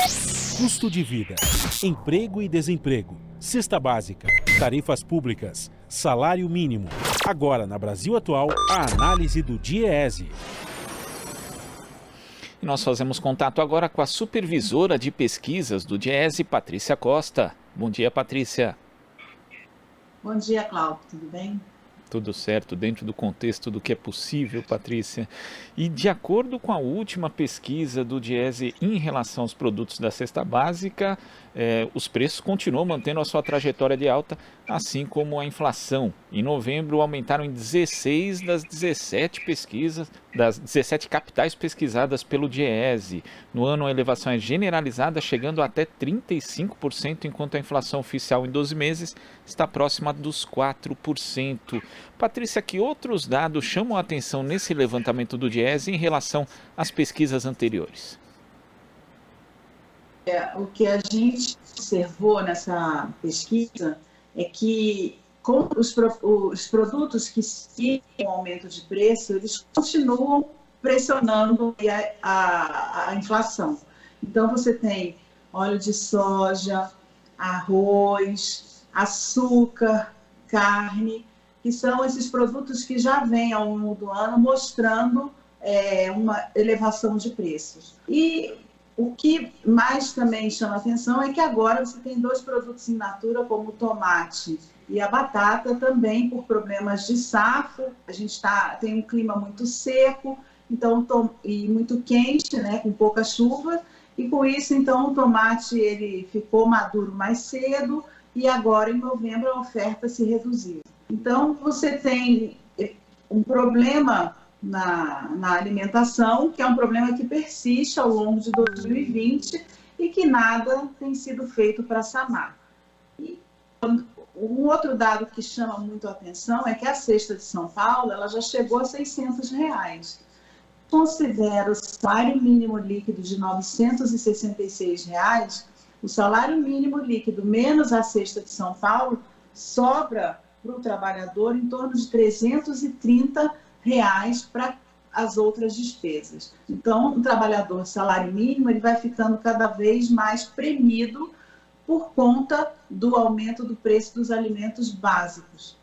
Custo de vida, emprego e desemprego, cesta básica, tarifas públicas, salário mínimo. Agora, na Brasil Atual, a análise do DIEESE. E nós fazemos contato agora com a supervisora de pesquisas do DIEESE, Patrícia Costa. Bom dia, Patrícia. Bom dia, Cláudio. Tudo bem? Tudo certo, dentro do contexto do que é possível, Patrícia. E de acordo com a última pesquisa do DIEESE em relação aos produtos da cesta básica, os preços continuam mantendo a sua trajetória de alta, assim como a inflação. Em novembro, aumentaram em 16 das 17 capitais pesquisadas pelo DIEESE. No ano, a elevação é generalizada, chegando até 35%, enquanto a inflação oficial em 12 meses está próxima dos 4%. Patrícia, que outros dados chamam a atenção nesse levantamento do DIEESE em relação às pesquisas anteriores? O que a gente observou nessa pesquisa é que com os produtos que seguem o aumento de preço, eles continuam pressionando a inflação. Então, você tem óleo de soja, arroz, açúcar, carne, que são esses produtos que já vêm ao longo do ano mostrando uma elevação de preços. E o que mais também chama atenção é que agora você tem dois produtos in natura, como o tomate e a batata, também por problemas de safra. A gente tem um clima muito seco e muito quente, né, com pouca chuva, e com isso, então, o tomate ele ficou maduro mais cedo e agora, em novembro, a oferta se reduziu. Então, você tem um problema na alimentação, que é um problema que persiste ao longo de 2020 e que nada tem sido feito para sanar. E um outro dado que chama muito a atenção é que a cesta de São Paulo ela já chegou a R$600. Considera o salário mínimo líquido de R$966, o salário mínimo líquido menos a cesta de São Paulo sobra para o trabalhador em torno de R$330 para as outras despesas. Então, o trabalhador salário mínimo ele vai ficando cada vez mais premido por conta do aumento do preço dos alimentos básicos.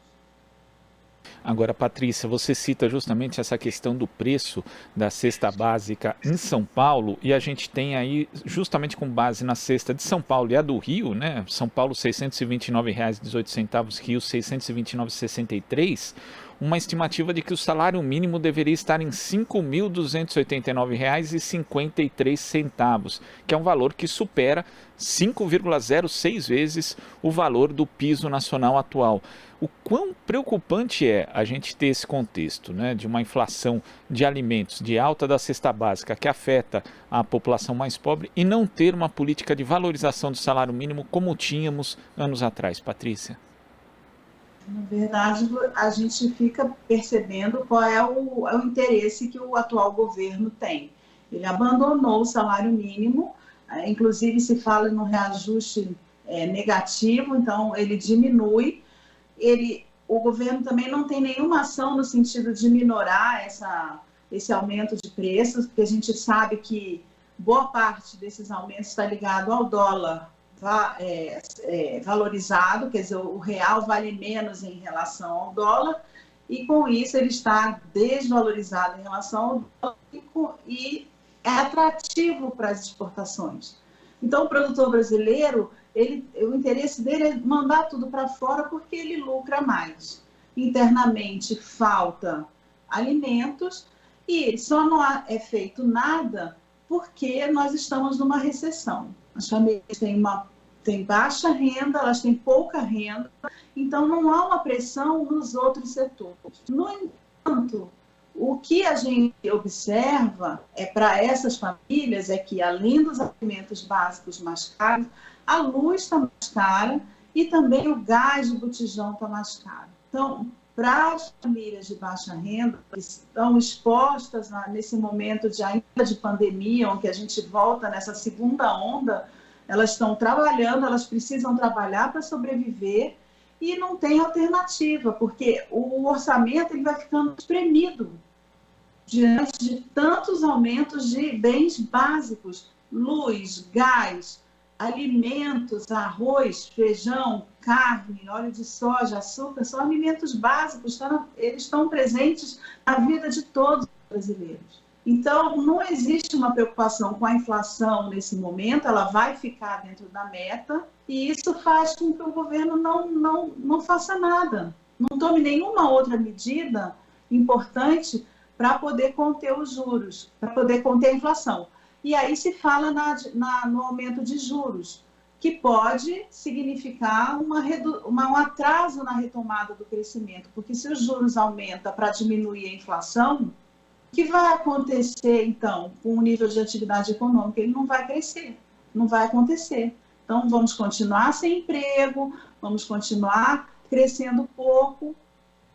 Agora, Patrícia, você cita justamente essa questão do preço da cesta básica em São Paulo, e a gente tem aí, justamente com base na cesta de São Paulo e a do Rio, né? São Paulo R$ 629,18, Rio R$ 629,63, uma estimativa de que o salário mínimo deveria estar em R$ 5.289,53, que é um valor que supera 5,06 vezes o valor do piso nacional atual. O quão preocupante é a gente ter esse contexto, né, de uma inflação de alimentos, de alta da cesta básica que afeta a população mais pobre e não ter uma política de valorização do salário mínimo como tínhamos anos atrás, Patrícia? Na verdade, a gente fica percebendo qual é o interesse que o atual governo tem. Ele abandonou o salário mínimo, inclusive se fala no reajuste negativo, então ele diminui. O governo também não tem nenhuma ação no sentido de minorar esse aumento de preços, porque a gente sabe que boa parte desses aumentos está ligado ao dólar valorizado, quer dizer, o real vale menos em relação ao dólar, e com isso ele está desvalorizado em relação ao dólar e é atrativo para as exportações. Então, o produtor brasileiro, o interesse dele é mandar tudo para fora porque ele lucra mais. Internamente falta alimentos e só não é feito nada porque nós estamos numa recessão. As famílias têm baixa renda, elas têm pouca renda, então não há uma pressão nos outros setores. No entanto, o que a gente observa para essas famílias é que, além dos alimentos básicos mais caros, a luz está mais cara e também o gás de botijão está mais caro. Então, para as famílias de baixa renda, que estão expostas nesse momento ainda de pandemia, onde a gente volta nessa segunda onda, elas estão trabalhando, elas precisam trabalhar para sobreviver e não tem alternativa, porque o orçamento ele vai ficando espremido diante de tantos aumentos de bens básicos luz, gás, alimentos, arroz, feijão, carne, óleo de soja, açúcar, são alimentos básicos, eles estão presentes na vida de todos os brasileiros. Então, não existe uma preocupação com a inflação nesse momento, ela vai ficar dentro da meta, e isso faz com que o governo não faça nada, não tome nenhuma outra medida importante para poder conter os juros, para poder conter a inflação. E aí se fala no aumento de juros, que pode significar um atraso na retomada do crescimento, porque se os juros aumentam para diminuir a inflação, o que vai acontecer, então, com o nível de atividade econômica? Ele não vai crescer, não vai acontecer. Então, vamos continuar sem emprego, vamos continuar crescendo pouco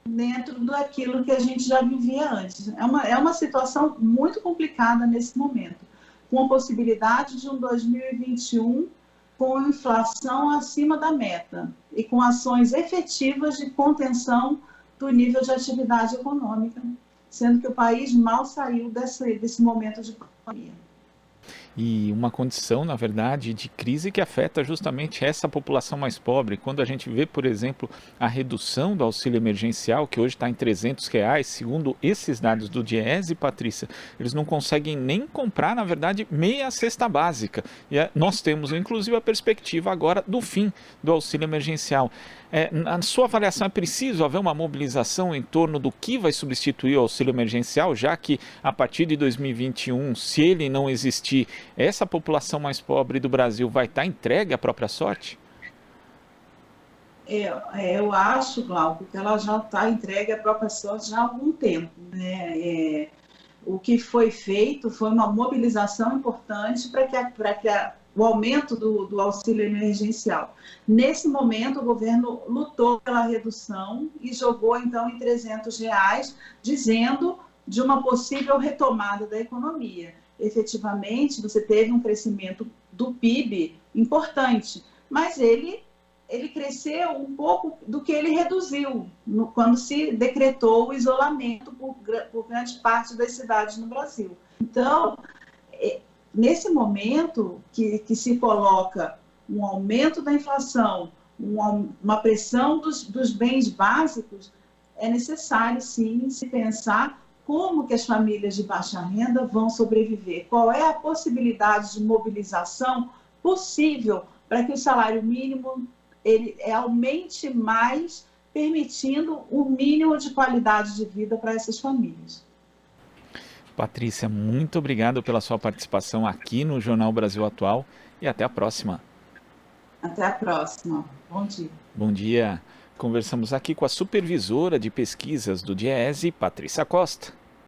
dentro daquilo que a gente já vivia antes. É uma situação muito complicada nesse momento, com a possibilidade de um 2021 com inflação acima da meta e com ações efetivas de contenção do nível de atividade econômica, sendo que o país mal saiu desse momento de pandemia. E uma condição, na verdade, de crise que afeta justamente essa população mais pobre. Quando a gente vê, por exemplo, a redução do auxílio emergencial, que hoje está em R$300, segundo esses dados do Diese, Patrícia, eles não conseguem nem comprar, na verdade, meia cesta básica. E nós temos, inclusive, a perspectiva agora do fim do auxílio emergencial. Na sua avaliação, é preciso haver uma mobilização em torno do que vai substituir o auxílio emergencial, já que a partir de 2021, se ele não existir, essa população mais pobre do Brasil vai estar entregue à própria sorte? Eu acho, Glauco, que ela já está entregue à própria sorte já há algum tempo, né? O que foi feito foi uma mobilização importante para que o aumento do auxílio emergencial. Nesse momento, o governo lutou pela redução e jogou, então, em R$300, dizendo de uma possível retomada da economia. Efetivamente, você teve um crescimento do PIB importante, mas ele cresceu um pouco do que ele reduziu quando se decretou o isolamento por grande parte das cidades no Brasil. Então, nesse momento que se coloca um aumento da inflação, uma pressão dos bens básicos, é necessário, sim, se pensar como que as famílias de baixa renda vão sobreviver, qual é a possibilidade de mobilização possível para que o salário mínimo ele aumente mais, permitindo o mínimo de qualidade de vida para essas famílias. Patrícia, muito obrigado pela sua participação aqui no Jornal Brasil Atual e até a próxima. Até a próxima. Bom dia. Bom dia. Conversamos aqui com a supervisora de pesquisas do Diese, Patrícia Costa.